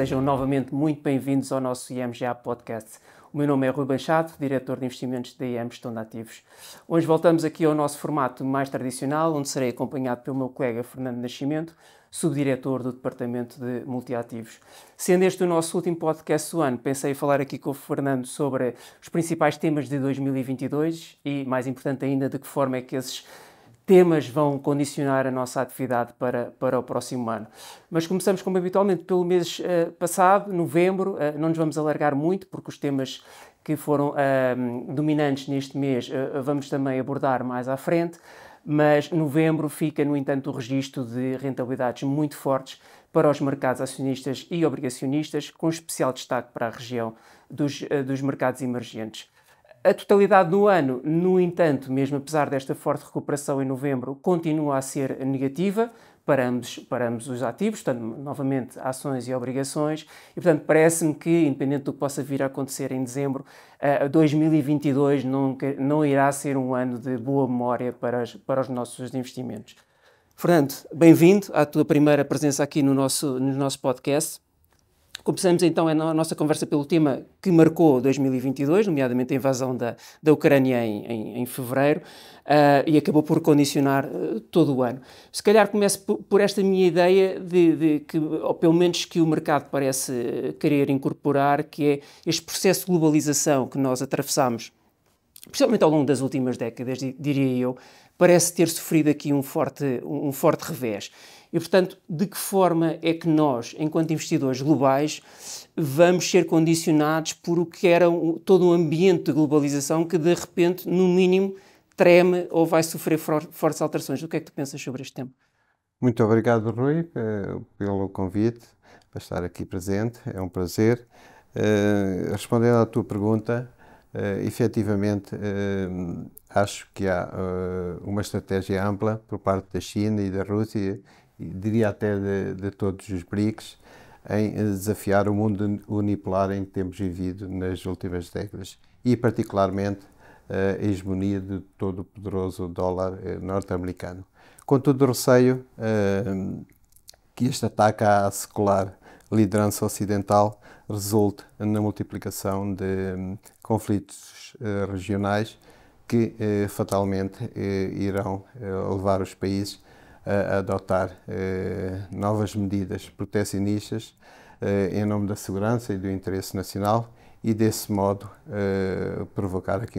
sejam novamente muito bem-vindos ao nosso IMGA Podcast. O meu nome é Rui Machado, diretor de investimentos da IM Gestão de Ativos. Hoje voltamos aqui ao nosso formato mais tradicional, onde serei acompanhado pelo meu colega Fernando Nascimento, subdiretor do Departamento de Multiativos. Sendo este o nosso último podcast do ano, pensei em falar aqui com o Fernando sobre os principais temas de 2022 e, mais importante ainda, de que forma é que esses temas vão condicionar a nossa atividade para o próximo ano. Mas começamos, como habitualmente, pelo mês passado, novembro. Não nos vamos alargar muito, porque os temas que foram dominantes neste mês vamos também abordar mais à frente. Mas novembro fica, no entanto, o registro de rentabilidades muito fortes para os mercados acionistas e obrigacionistas, com especial destaque para a região dos mercados emergentes. A totalidade do ano, no entanto, mesmo apesar desta forte recuperação em novembro, continua a ser negativa para ambos os ativos, portanto, novamente, ações e obrigações, e, portanto, parece-me que, independente do que possa vir a acontecer em dezembro, 2022 não irá ser um ano de boa memória para os nossos investimentos. Fernando, bem-vindo à tua primeira presença aqui no nosso podcast. Começamos então a nossa conversa pelo tema que marcou 2022, nomeadamente a invasão da Ucrânia em fevereiro, e acabou por condicionar todo o ano. Se calhar começo por esta minha ideia de que, ou pelo menos que o mercado parece querer incorporar, que é este processo de globalização que nós atravessamos, especialmente ao longo das últimas décadas, diria eu, parece ter sofrido aqui um forte revés. E, portanto, de que forma é que nós, enquanto investidores globais, vamos ser condicionados por o que era todo um ambiente de globalização que, de repente, no mínimo, treme ou vai sofrer fortes alterações? O que é que tu pensas sobre este tema? Muito obrigado, Rui, pelo convite para estar aqui presente. É um prazer. Respondendo à tua pergunta, efetivamente, acho que há uma estratégia ampla por parte da China e da Rússia, e diria até de todos os BRICS, em desafiar o mundo unipolar em que temos vivido nas últimas décadas e, particularmente, a hegemonia de todo o poderoso dólar norte-americano. Contudo, receio que este ataque à secular liderança ocidental resulte na multiplicação de conflitos regionais que fatalmente irão levar os países a adotar novas medidas protecionistas em nome da segurança e do interesse nacional e, desse modo, provocar aqui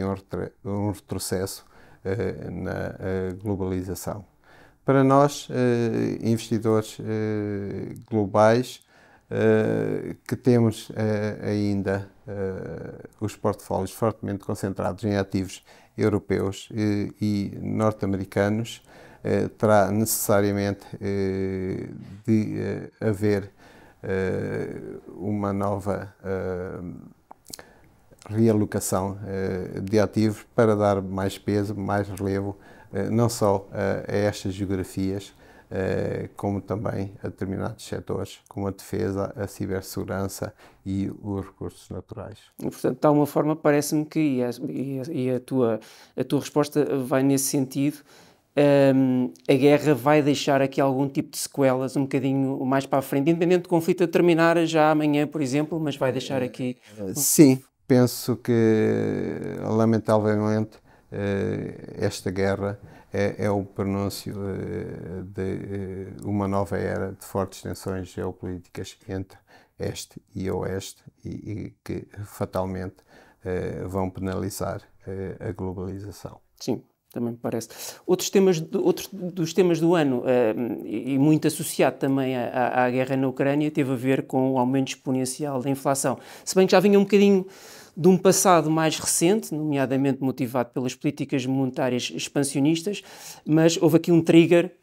um retrocesso na globalização. Para nós, investidores globais, que temos ainda os portfólios fortemente concentrados em ativos europeus e norte-americanos, terá necessariamente de haver uma nova realocação de ativos para dar mais peso, mais relevo, não só a estas geografias, como também a determinados setores, como a defesa, a cibersegurança e os recursos naturais. E, portanto, de alguma forma, parece-me que, e a tua resposta vai nesse sentido, a guerra vai deixar aqui algum tipo de sequelas um bocadinho mais para a frente, independente do conflito a terminar já amanhã, por exemplo, mas vai deixar aqui... Sim, penso que, lamentavelmente, esta guerra é o prenúncio de uma nova era de fortes tensões geopolíticas entre Este e Oeste e que fatalmente vão penalizar a globalização. Sim, também me parece. Outros dos temas do ano, e muito associado também à guerra na Ucrânia, teve a ver com o aumento exponencial da inflação. Se bem que já vinha um bocadinho de um passado mais recente, nomeadamente motivado pelas políticas monetárias expansionistas, mas houve aqui um trigger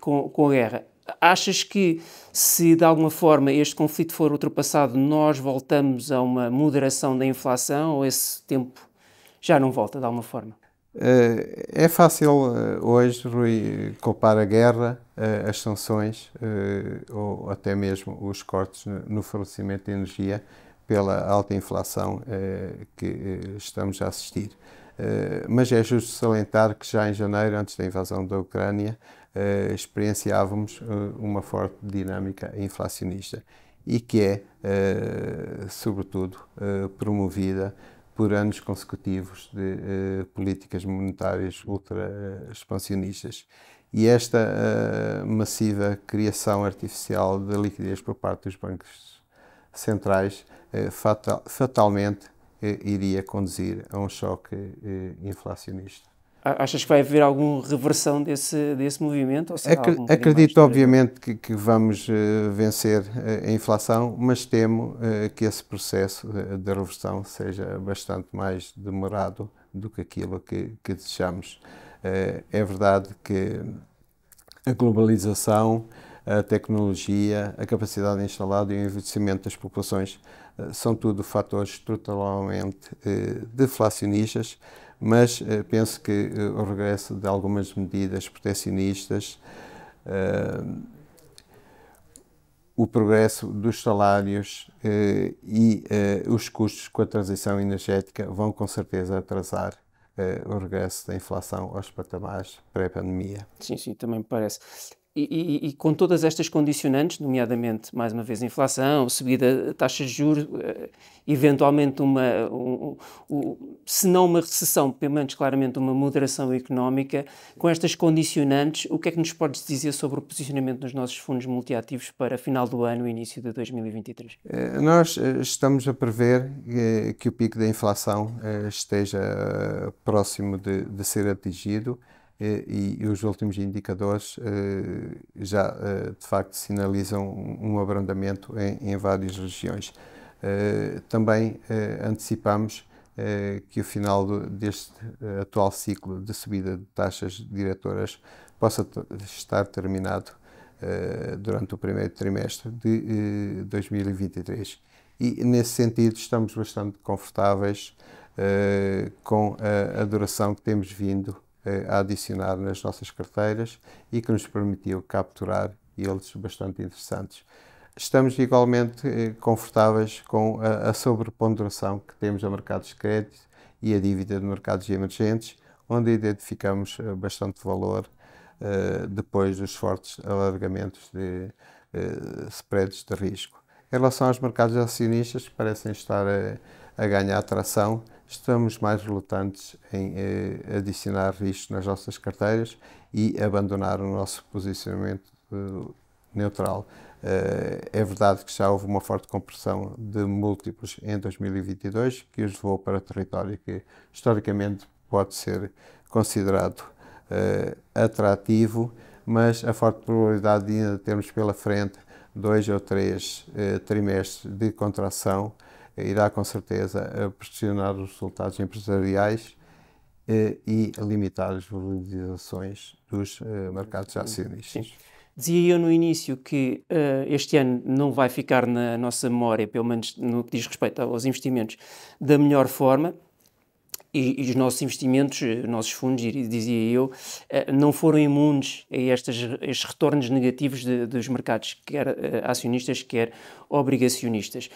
com a guerra. Achas que, se de alguma forma este conflito for ultrapassado, nós voltamos a uma moderação da inflação, ou esse tempo já não volta de alguma forma? É fácil hoje, Rui, culpar a guerra, as sanções ou até mesmo os cortes no fornecimento de energia pela alta inflação que estamos a assistir. Mas é justo salientar que já em janeiro, antes da invasão da Ucrânia, experienciávamos uma forte dinâmica inflacionista e que é, sobretudo, promovida por anos consecutivos de políticas monetárias ultra-expansionistas. E esta massiva criação artificial de liquidez por parte dos bancos centrais fatalmente iria conduzir a um choque inflacionista. Achas que vai haver alguma reversão desse movimento? Ou será algo um bocadinho Acredito, mais obviamente, que vamos vencer a inflação, mas temo que esse processo de reversão seja bastante mais demorado do que aquilo que desejamos. É verdade que a globalização, a tecnologia, a capacidade instalada e o envelhecimento das populações são tudo fatores estruturalmente deflacionistas, mas penso que o regresso de algumas medidas proteccionistas, o progresso dos salários e os custos com a transição energética vão com certeza atrasar o regresso da inflação aos patamares pré-pandemia. Sim, também me parece. E com todas estas condicionantes, nomeadamente, mais uma vez, a inflação, subida de taxas de juros, eventualmente se não uma recessão, pelo menos claramente uma moderação económica, com estas condicionantes, o que é que nos podes dizer sobre o posicionamento dos nossos fundos multiativos para final do ano e início de 2023? Nós estamos a prever que o pico da inflação esteja próximo de ser atingido. E os últimos indicadores já de facto sinalizam um abrandamento em várias regiões. Também antecipamos que o final deste atual ciclo de subida de taxas diretoras possa estar terminado durante o primeiro trimestre de 2023. E nesse sentido estamos bastante confortáveis com a duração que temos vindo a adicionar nas nossas carteiras e que nos permitiu capturar yields bastante interessantes. Estamos igualmente confortáveis com a sobreponderação que temos a mercados de crédito e a dívida de mercados emergentes, onde identificamos bastante valor depois dos fortes alargamentos de spreads de risco. Em relação aos mercados acionistas, que parecem estar a ganhar tração, estamos mais relutantes em adicionar risco nas nossas carteiras e abandonar o nosso posicionamento neutral. É verdade que já houve uma forte compressão de múltiplos em 2022, que os levou para território que historicamente pode ser considerado atrativo, mas a forte probabilidade de ainda termos pela frente 2 ou 3 trimestres de contração irá com certeza pressionar os resultados empresariais e limitar as valorizações dos mercados acionistas. Sim. Dizia eu no início que este ano não vai ficar na nossa memória, pelo menos no que diz respeito aos investimentos, da melhor forma. E os nossos investimentos, os nossos fundos, dizia eu, não foram imunes a estes retornos negativos dos mercados, quer acionistas, quer obrigacionistas.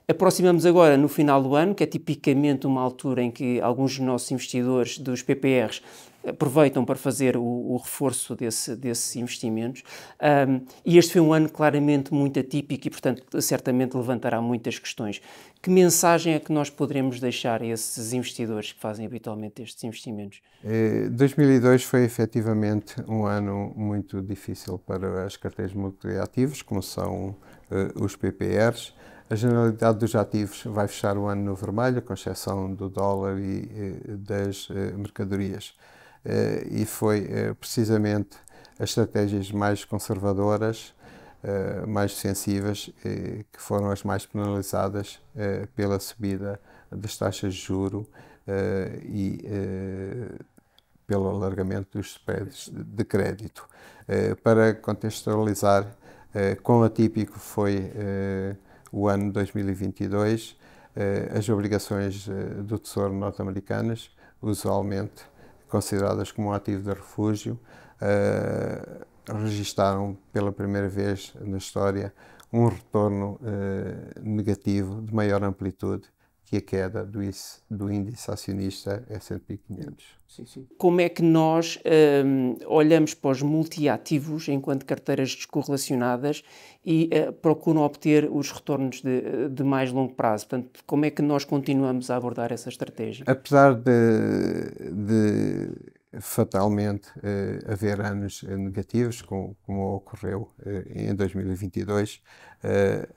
Aproximamos agora no final do ano, que é tipicamente uma altura em que alguns dos nossos investidores dos PPRs aproveitam para fazer o reforço desses investimentos. E este foi um ano claramente muito atípico e, portanto, certamente levantará muitas questões. Que mensagem é que nós poderemos deixar a esses investidores que fazem habitualmente estes investimentos? 2002 foi efetivamente um ano muito difícil para as carteiras multiativos, como são os PPRs. A generalidade dos ativos vai fechar o ano no vermelho, com exceção do dólar e das mercadorias. E foi precisamente as estratégias mais conservadoras, mais defensivas, que foram as mais penalizadas pela subida das taxas de juro e pelo alargamento dos spreads de crédito. Para contextualizar, quão atípico foi o ano 2022, as obrigações do Tesouro norte-americanas, usualmente consideradas como um ativo de refúgio, registaram pela primeira vez na história um retorno negativo de maior amplitude que a queda do índice acionista S&P 500. Sim, sim. Como é que nós olhamos para os multiativos enquanto carteiras descorrelacionadas e procuram obter os retornos de mais longo prazo? Portanto, como é que nós continuamos a abordar essa estratégia? Apesar de fatalmente haver anos negativos, como ocorreu em 2022,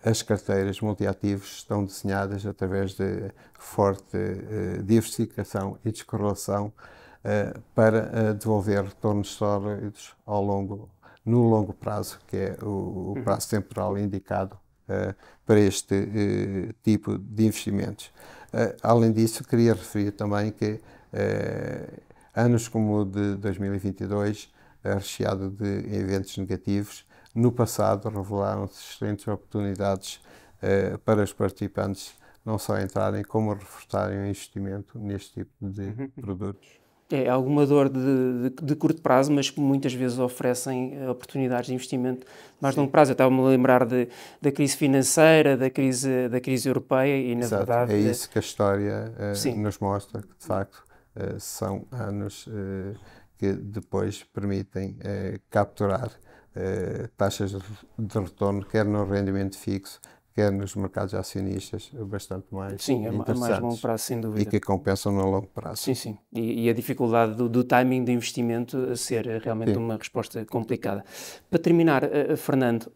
as carteiras multiativos estão desenhadas através de forte diversificação e descorrelação para devolver retornos sólidos no longo prazo, que é o prazo temporal indicado para este tipo de investimentos. Além disso, queria referir também que anos como o de 2022, recheado de eventos negativos, no passado revelaram-se excelentes oportunidades para os participantes não só entrarem, como reforçarem o investimento neste tipo de produtos. É alguma dor de curto prazo, mas que muitas vezes oferecem oportunidades de investimento mais longo prazo. Eu estava-me a lembrar da crise financeira, da crise europeia e, na Exato. verdade... É isso que a história sim. nos mostra, que de facto são anos que depois permitem capturar taxas de retorno, quer no rendimento fixo, quer nos mercados acionistas, bastante mais Sim, a mais longo interessantes prazo, sem e dúvida. que compensam no longo prazo. Sim, sim. E a dificuldade do timing de investimento a ser realmente uma resposta complicada. Para terminar, Fernando,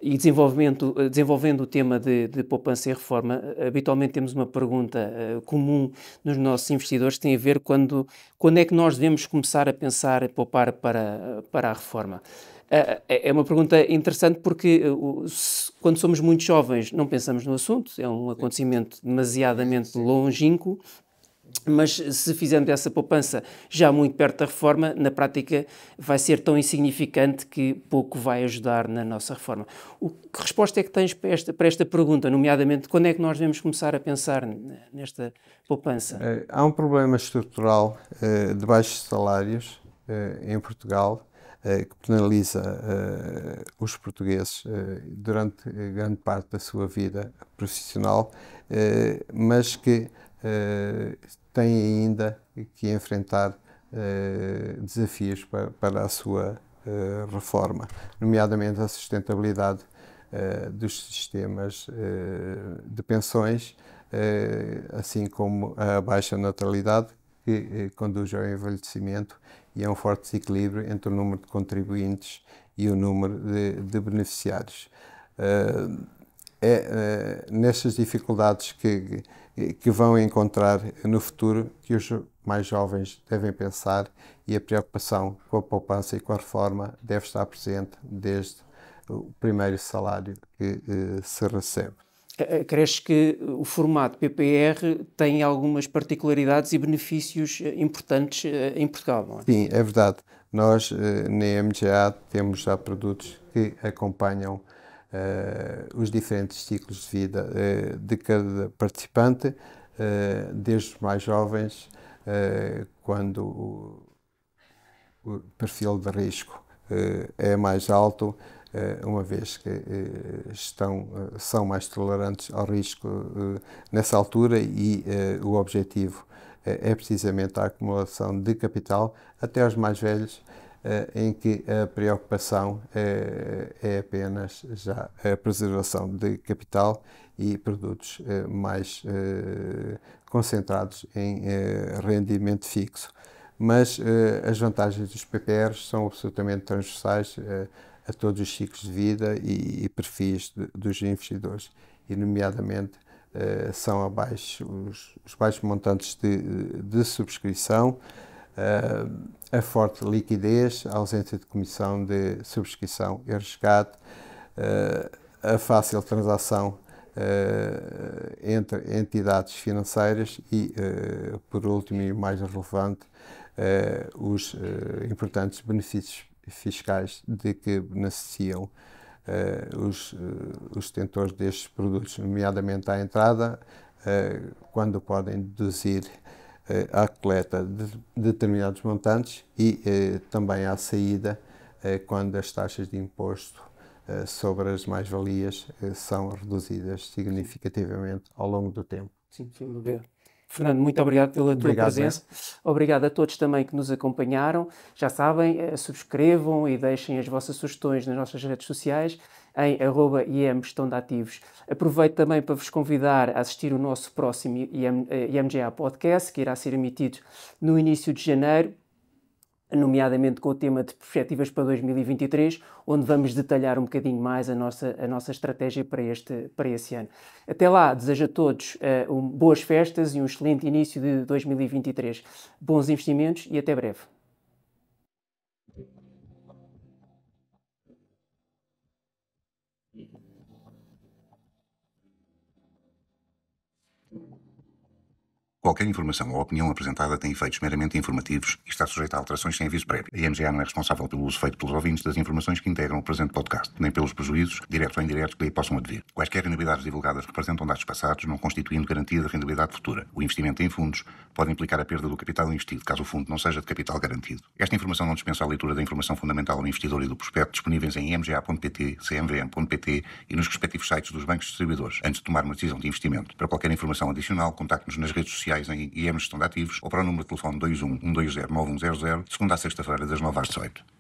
e desenvolvendo o tema de poupança e reforma, habitualmente temos uma pergunta comum nos nossos investidores que tem a ver quando é que nós devemos começar a pensar a poupar para a reforma. É uma pergunta interessante porque quando somos muito jovens não pensamos no assunto, é um acontecimento demasiadamente longínquo, mas se fizermos essa poupança já muito perto da reforma, na prática vai ser tão insignificante que pouco vai ajudar na nossa reforma. Que resposta é que tens para esta pergunta, nomeadamente quando é que nós devemos começar a pensar nesta poupança? Há um problema estrutural de baixos salários em Portugal que penaliza os portugueses durante grande parte da sua vida profissional, mas que têm ainda que enfrentar desafios para a sua reforma, nomeadamente a sustentabilidade dos sistemas de pensões, assim como a baixa natalidade, que conduz ao envelhecimento e a um forte desequilíbrio entre o número de contribuintes e o número de beneficiários. É nestas dificuldades que vão encontrar no futuro que os mais jovens devem pensar, e a preocupação com a poupança e com a reforma deve estar presente desde o primeiro salário que se recebe. Crees que o formato PPR tem algumas particularidades e benefícios importantes em Portugal, não é? Sim, é verdade. Nós, na MGA, temos já produtos que acompanham os diferentes ciclos de vida de cada participante, desde os mais jovens, quando o perfil de risco é mais alto, uma vez que são mais tolerantes ao risco nessa altura, e o objetivo é precisamente a acumulação de capital, até aos mais velhos, em que a preocupação é apenas já a preservação de capital e produtos mais concentrados em rendimento fixo. Mas as vantagens dos PPRs são absolutamente transversais a todos os ciclos de vida e perfis dos investidores, e nomeadamente são abaixo os baixos montantes de subscrição, a forte liquidez, a ausência de comissão de subscrição e resgate, a fácil transação entre entidades financeiras e, por último e mais relevante, os importantes benefícios fiscais de que beneficiam os detentores destes produtos, nomeadamente à entrada, quando podem deduzir à coleta de determinados montantes, e também à saída, quando as taxas de imposto sobre as mais-valias são reduzidas significativamente ao longo do tempo. Sim, sem dúvida. Fernando, muito obrigado pela tua presença. Obrigado a todos também que nos acompanharam. Já sabem, subscrevam e deixem as vossas sugestões nas nossas redes sociais em @IEMGestãodeativos. Aproveito também para vos convidar a assistir o nosso próximo IMGA Podcast, que irá ser emitido no início de janeiro, nomeadamente com o tema de perspectivas para 2023, onde vamos detalhar um bocadinho mais a nossa estratégia para esse ano. Até lá, desejo a todos boas festas e um excelente início de 2023. Bons investimentos e até breve. Qualquer informação ou opinião apresentada tem efeitos meramente informativos e está sujeita a alterações sem aviso prévio. A IMGA não é responsável pelo uso feito pelos ouvintes das informações que integram o presente podcast, nem pelos prejuízos, diretos ou indiretos, que lhe possam advir. Quaisquer rendibilidades divulgadas representam dados passados, não constituindo garantia de rendibilidade futura. O investimento em fundos pode implicar a perda do capital investido, caso o fundo não seja de capital garantido. Esta informação não dispensa a leitura da informação fundamental ao investidor e do prospecto, disponíveis em imga.pt, cmvm.pt e nos respectivos sites dos bancos distribuidores, antes de tomar uma decisão de investimento. Para qualquer informação adicional, contacte-nos nas redes sociais em IM Gestão de Ativos ou para o número de telefone 21 120 9100, segunda a sexta-feira, das 9 às 18.